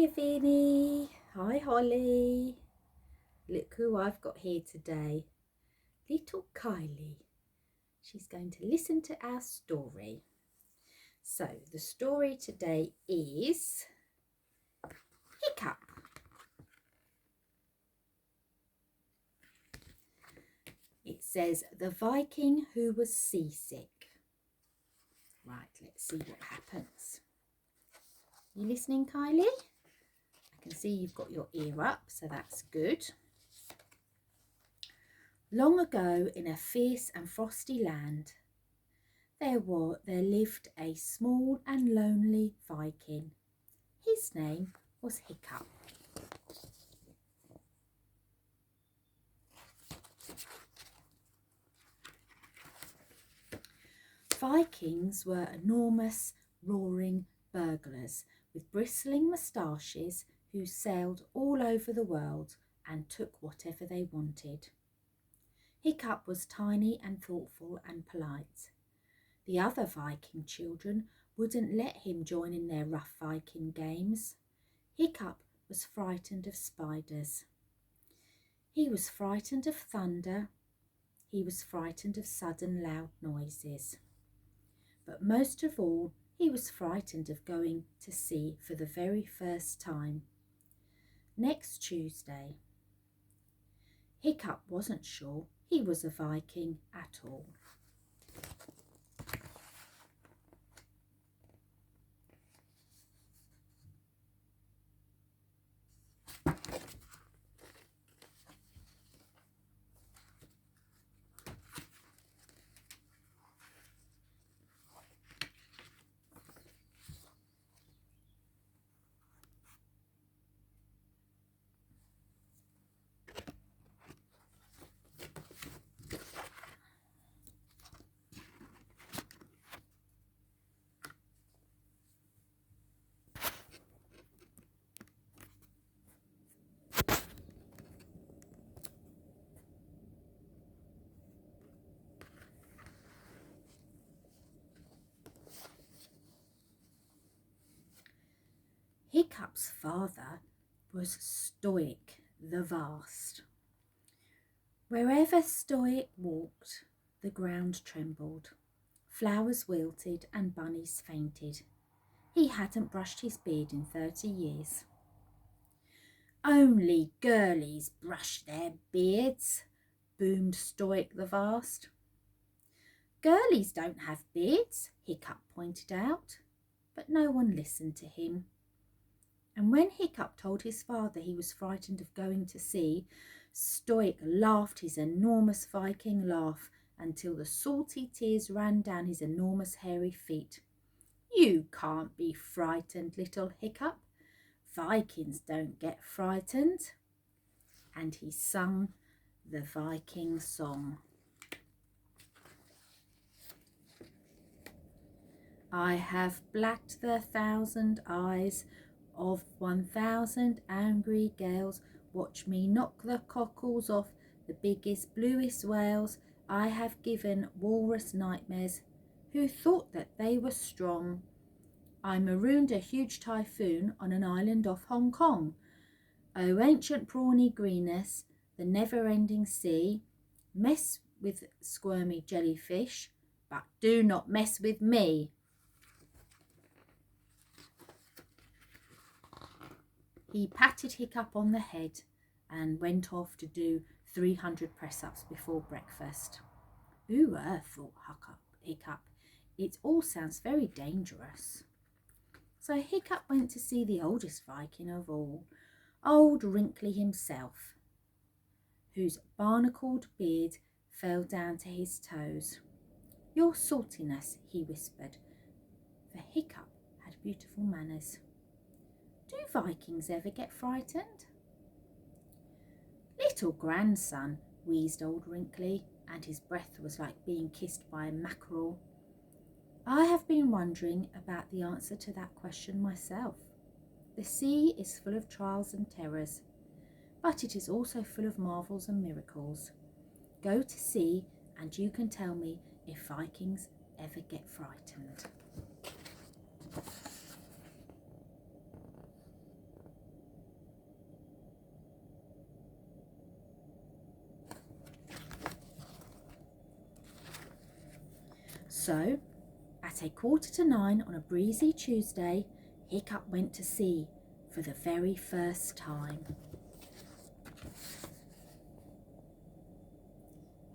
Hiya Vinny, hi Holly. Look who I've got here today. Little Kylie. She's going to listen to our story. So the story today is Hiccup. It says the Viking who was seasick. Right, let's see what happens. You listening, Kylie? I can see you've got your ear up, so that's good. Long ago, in a fierce and frosty land, there lived a small and lonely Viking. His name was Hiccup. Vikings were enormous, roaring burglars with bristling moustaches who sailed all over the world and took whatever they wanted. Hiccup was tiny and thoughtful and polite. The other Viking children wouldn't let him join in their rough Viking games. Hiccup was frightened of spiders. He was frightened of thunder. He was frightened of sudden loud noises. But most of all, he was frightened of going to sea for the very first time. Next Tuesday. Hiccup wasn't sure he was a Viking at all. Hiccup's father was Stoic the Vast. Wherever Stoic walked, the ground trembled. Flowers wilted and bunnies fainted. He hadn't brushed his beard in 30 years. Only girlies brush their beards, boomed Stoic the Vast. Girlies don't have beards, Hiccup pointed out, but no one listened to him. And when Hiccup told his father he was frightened of going to sea, Stoic laughed his enormous Viking laugh until the salty tears ran down his enormous hairy feet. You can't be frightened, little Hiccup. Vikings don't get frightened. And he sung the Viking song. I have blacked the 1,000 eyes of 1,000 angry gales. Watch me knock the cockles off the biggest, bluest whales. I have given walrus nightmares who thought that they were strong. I marooned a huge typhoon on an island off Hong Kong. O ancient prawny greenest, the never-ending sea, mess with squirmy jellyfish, but do not mess with me. He patted Hiccup on the head and went off to do 300 press-ups before breakfast. Ooh, thought Hiccup. It all sounds very dangerous. So Hiccup went to see the oldest Viking of all, old Wrinkly himself, whose barnacled beard fell down to his toes. Your saltiness, he whispered, for Hiccup had beautiful manners. Do Vikings ever get frightened? Little grandson, wheezed old Wrinkly, and his breath was like being kissed by a mackerel. I have been wondering about the answer to that question myself. The sea is full of trials and terrors, but it is also full of marvels and miracles. Go to sea and you can tell me if Vikings ever get frightened. So, at 8:45 on a breezy Tuesday, Hiccup went to sea for the very first time.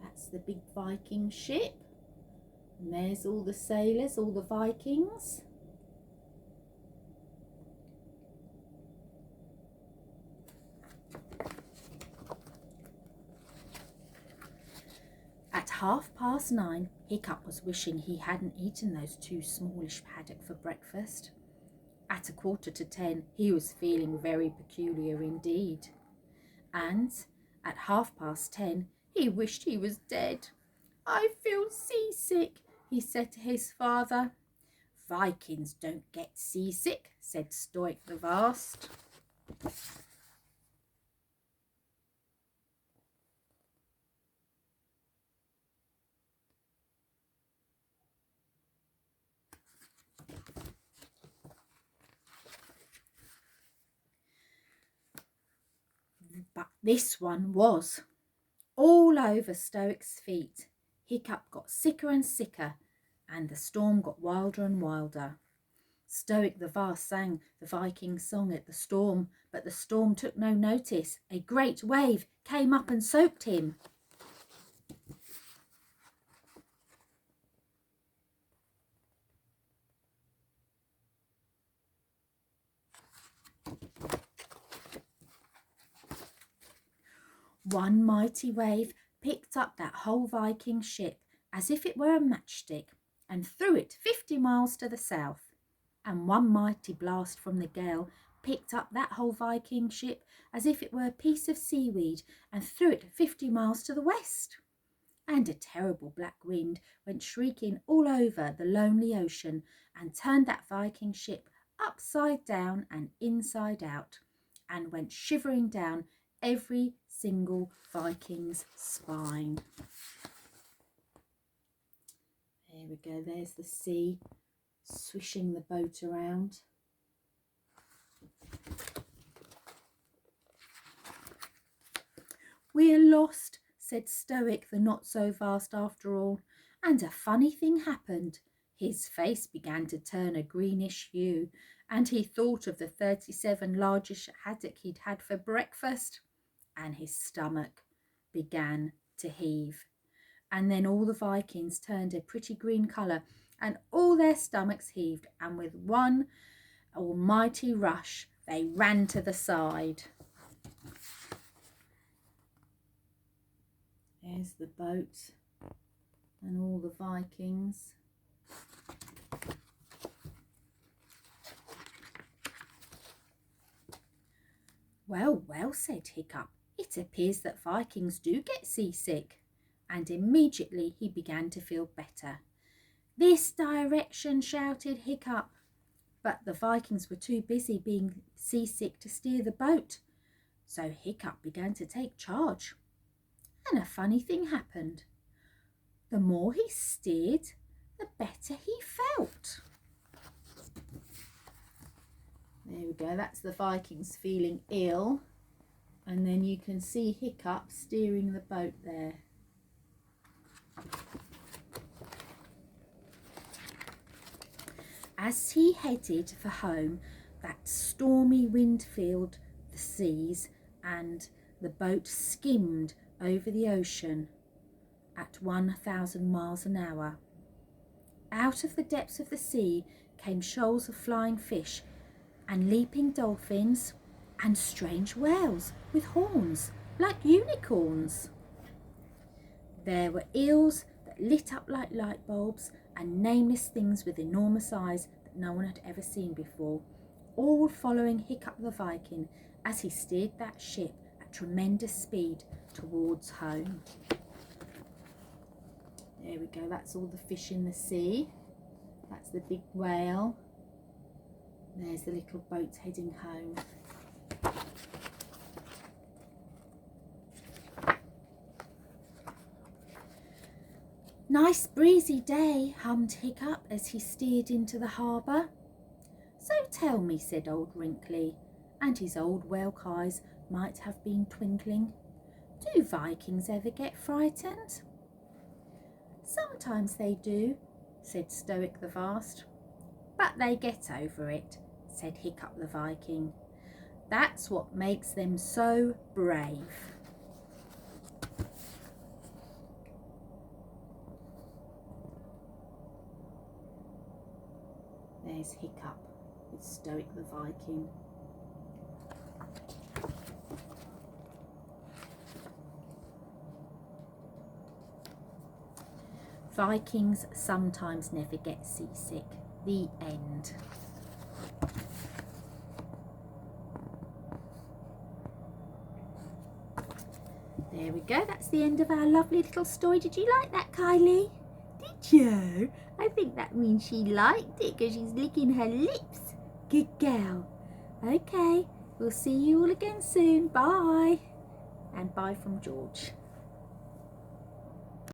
That's the big Viking ship. And there's all the sailors, all the Vikings. At 9:30, Hiccup was wishing he hadn't eaten those 2 smallish haddock for breakfast. At 9:45, he was feeling very peculiar indeed. And at 10:30, he wished he was dead. "I feel seasick," he said to his father. "Vikings don't get seasick," said Stoic the Vast. But this one was. All over Stoic's feet, Hiccup got sicker and sicker, and the storm got wilder and wilder. Stoic the Vast sang the Viking song at the storm, but the storm took no notice. A great wave came up and soaked him. One mighty wave picked up that whole Viking ship as if it were a matchstick and threw it 50 miles to the south. And one mighty blast from the gale picked up that whole Viking ship as if it were a piece of seaweed and threw it 50 miles to the west. And a terrible black wind went shrieking all over the lonely ocean and turned that Viking ship upside down and inside out, and went shivering down every single Viking's spine. There we go, there's the sea swishing the boat around. "We're lost," said Stoic the Not So Vast after all, and a funny thing happened. His face began to turn a greenish hue, and he thought of the 37 largish haddock he'd had for breakfast, and his stomach began to heave. And then all the Vikings turned a pretty green colour, and all their stomachs heaved, and with one almighty rush they ran to the side. There's the boat and all the Vikings. "Well, well," said Hiccup, "it appears that Vikings do get seasick." And immediately he began to feel better. "This direction," shouted Hiccup. But the Vikings were too busy being seasick to steer the boat. So Hiccup began to take charge. And a funny thing happened. The more he steered, the better he felt. There we go, that's the Vikings feeling ill. And then you can see Hiccup steering the boat there. As he headed for home, that stormy wind filled the seas and the boat skimmed over the ocean at 1,000 miles an hour. Out of the depths of the sea came shoals of flying fish and leaping dolphins and strange whales with horns like unicorns. There were eels that lit up like light bulbs and nameless things with enormous eyes that no one had ever seen before, all following Hiccup the Viking as he steered that ship at tremendous speed towards home. There we go, that's all the fish in the sea. That's the big whale. There's the little boat heading home. "Nice breezy day," hummed Hiccup as he steered into the harbour. "So tell me," said old Wrinkly, and his old whelk eyes might have been twinkling, "do Vikings ever get frightened?" "Sometimes they do," said Stoic the Fast. But they get over it, said Hiccup the Viking. That's what makes them so brave. There's Hiccup with Stoic the Viking. Vikings sometimes never get seasick. The end. There we go. That's the end of our lovely little story. Did you like that, Kylie? Did you? I think that means she liked it because she's licking her lips. Good girl. Okay, we'll see you all again soon. Bye. And bye from George.